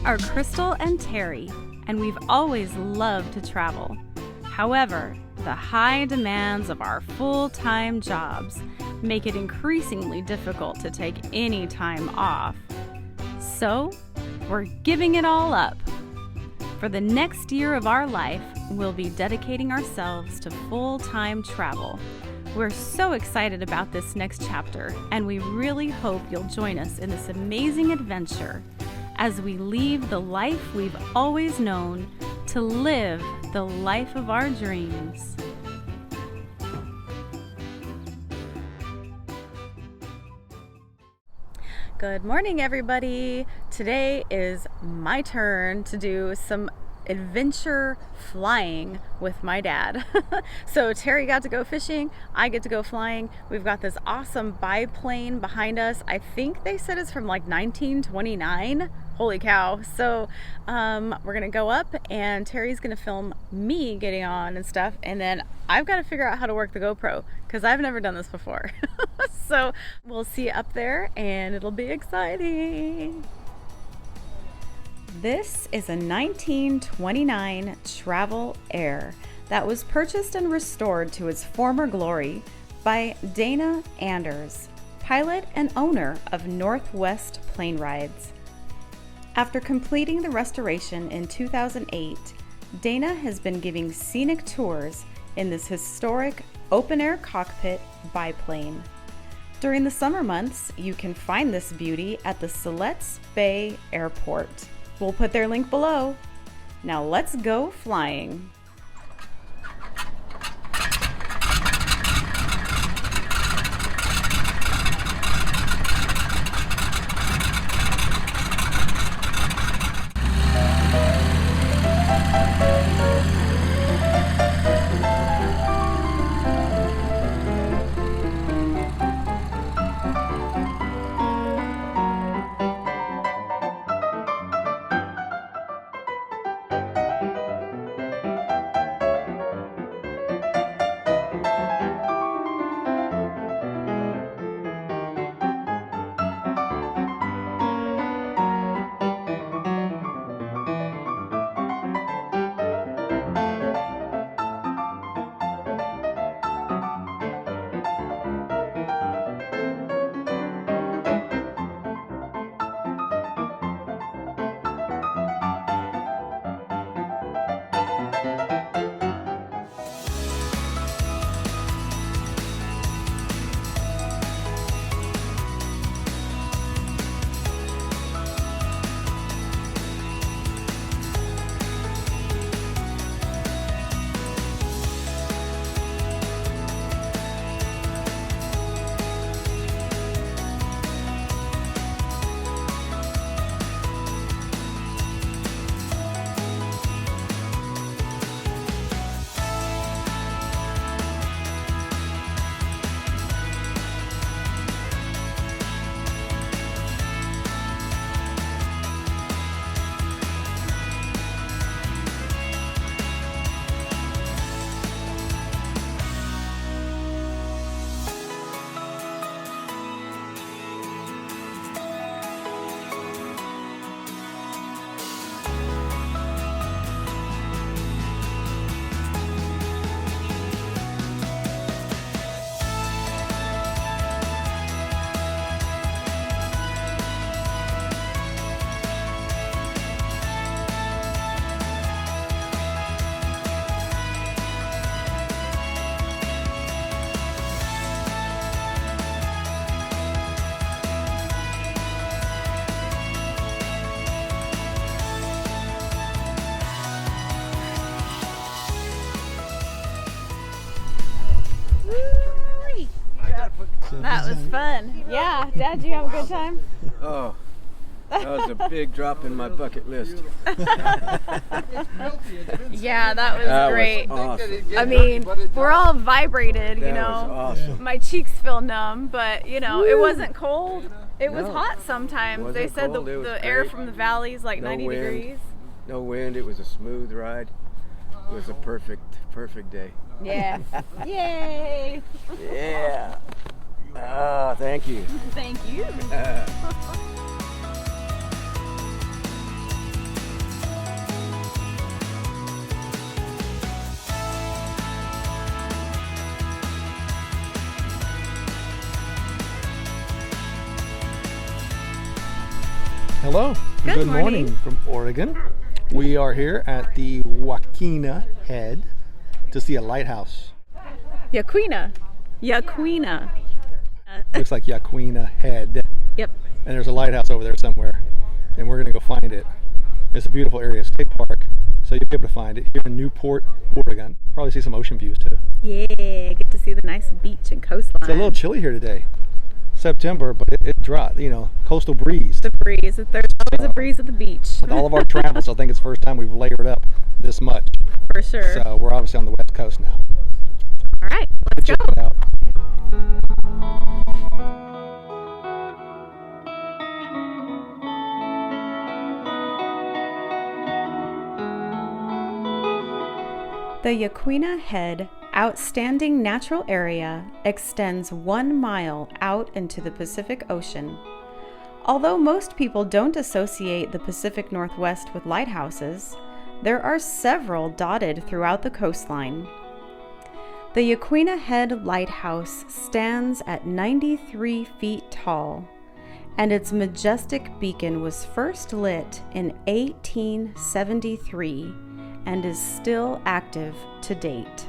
are Crystal and Terry, and we've always loved to travel. However, the high demands of our full-time jobs make it increasingly difficult to take any time off. So, we're giving it all up. For the next year of our life, we'll be dedicating ourselves to full-time travel. We're so excited about this next chapter, and we really hope you'll join us in this amazing adventure as we leave the life we've always known to live the life of our dreams. Good morning, everybody. Today is my turn to do some adventure flying with my dad. So Terry got to go fishing, I get to go flying. We've got this awesome biplane behind us. I think they said it's from like 1929. Holy cow. So we're gonna go up and Terry's gonna film me getting on and stuff, and then I've got to figure out how to work the GoPro because I've never done this before. So we'll see you up there and it'll be exciting. This is a 1929 Travel Air that was purchased and restored to its former glory by Dana Anders, pilot and owner of Northwest Plane Rides. After completing the restoration in 2008, Dana has been giving scenic tours in this historic open-air cockpit biplane. During the summer months, you can find this beauty at the Siletz Bay Airport. We'll put their link below. Now let's go flying. That was fun. Yeah, Dad, did you have a good time? Oh, that was a big drop in my bucket list. Yeah, that was great. Was awesome. I mean, we're all vibrated, you That know. was awesome. My cheeks feel numb, but you know, it wasn't cold. It was No. hot sometimes. It They wasn't said cold, it was the air great. from the valley is like No 90 wind. degrees. No wind. It was a smooth ride. It was a perfect day. Yeah. Yay! Yeah. Ah, thank you. Thank you. Hello. Good morning from Oregon. We are here at the Yaquina Head to see a lighthouse. Yaquina. Looks like Yaquina Head. Yep. And there's a lighthouse over there somewhere. And we're going to go find it. It's a beautiful area, state park. So you'll be able to find it here in Newport, Oregon. Probably see some ocean views too. Yeah, get to see the nice beach and coastline. It's a little chilly here today. September, but it dropped, coastal breeze. The breeze. There's always a breeze at the beach. With all of our travels, I think it's the first time we've layered up this much. For sure. So we're obviously on the west coast now. All right, let's Check go. it out. The Yaquina Head Outstanding Natural Area extends 1 mile out into the Pacific Ocean. Although most people don't associate the Pacific Northwest with lighthouses, there are several dotted throughout the coastline. The Yaquina Head Lighthouse stands at 93 feet tall, and its majestic beacon was first lit in 1873 and is still active to date.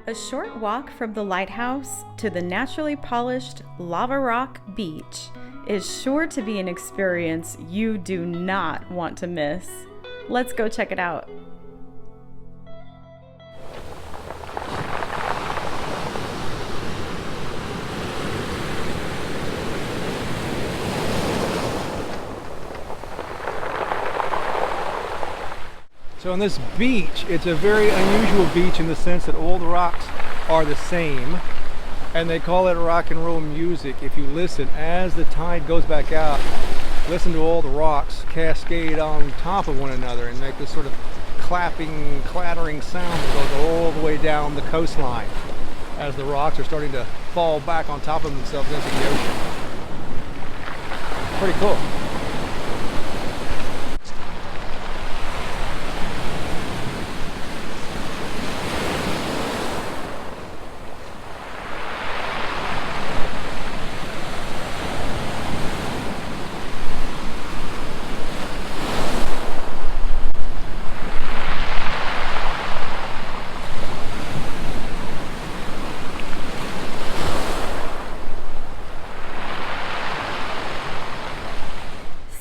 A short walk from the lighthouse to the naturally polished lava rock beach is sure to be an experience you do not want to miss. Let's go check it out. So on this beach, it's a very unusual beach in the sense that all the rocks are the same, and they call it rock and roll music. If you listen as the tide goes back out, listen to all the rocks cascade on top of one another and make this sort of clapping, clattering sound that goes all the way down the coastline as the rocks are starting to fall back on top of themselves into the ocean. Pretty cool.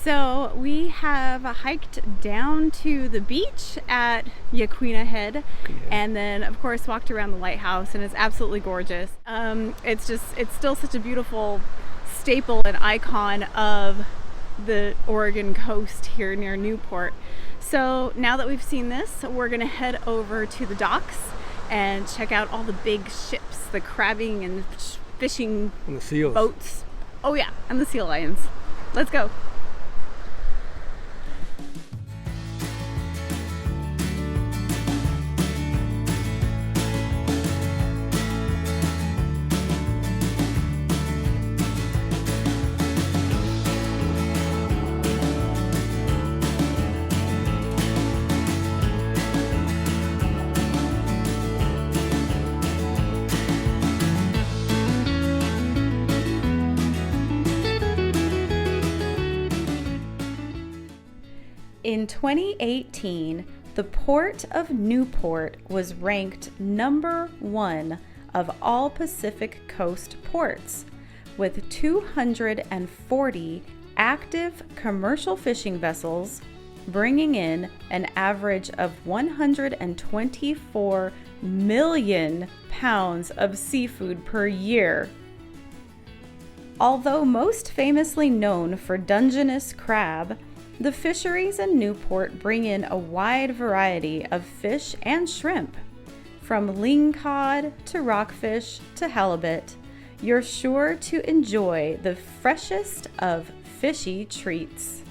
So we have hiked down to the beach at Yaquina Head, and then of course walked around the lighthouse, and it's absolutely gorgeous. It's still such a beautiful staple and icon of the Oregon coast here near Newport. So now that we've seen this, we're gonna head over to the docks and check out all the big ships, the crabbing and fishing And the seals. boats. Oh yeah, and the sea lions. Let's go. In 2018, the Port of Newport was ranked #1 of all Pacific Coast ports, with 240 active commercial fishing vessels, bringing in an average of 124 million pounds of seafood per year. Although most famously known for Dungeness crab, the fisheries in Newport bring in a wide variety of fish and shrimp. From lingcod to rockfish to halibut, you're sure to enjoy the freshest of fishy treats.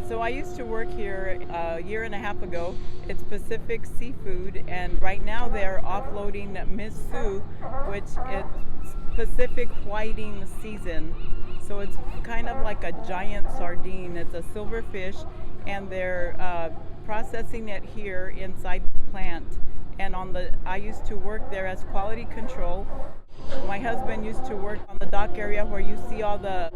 So I used to work here a year and a half ago. It's Pacific Seafood, and right now they're offloading Miss Sue, which is Pacific whiting season. So it's kind of like a giant sardine. It's a silverfish, and they're processing it here inside the plant. And I used to work there as quality control. My husband used to work on the dock area where you see all the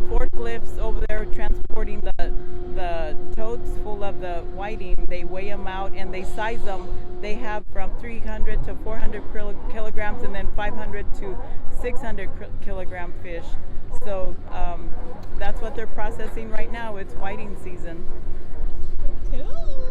forklifts over there transporting the totes full of the whiting. They weigh them out and they size them. They have from 300 to 400 kilograms and then 500 to 600 kilogram fish. So that's what they're processing right now. It's whiting season. Cool.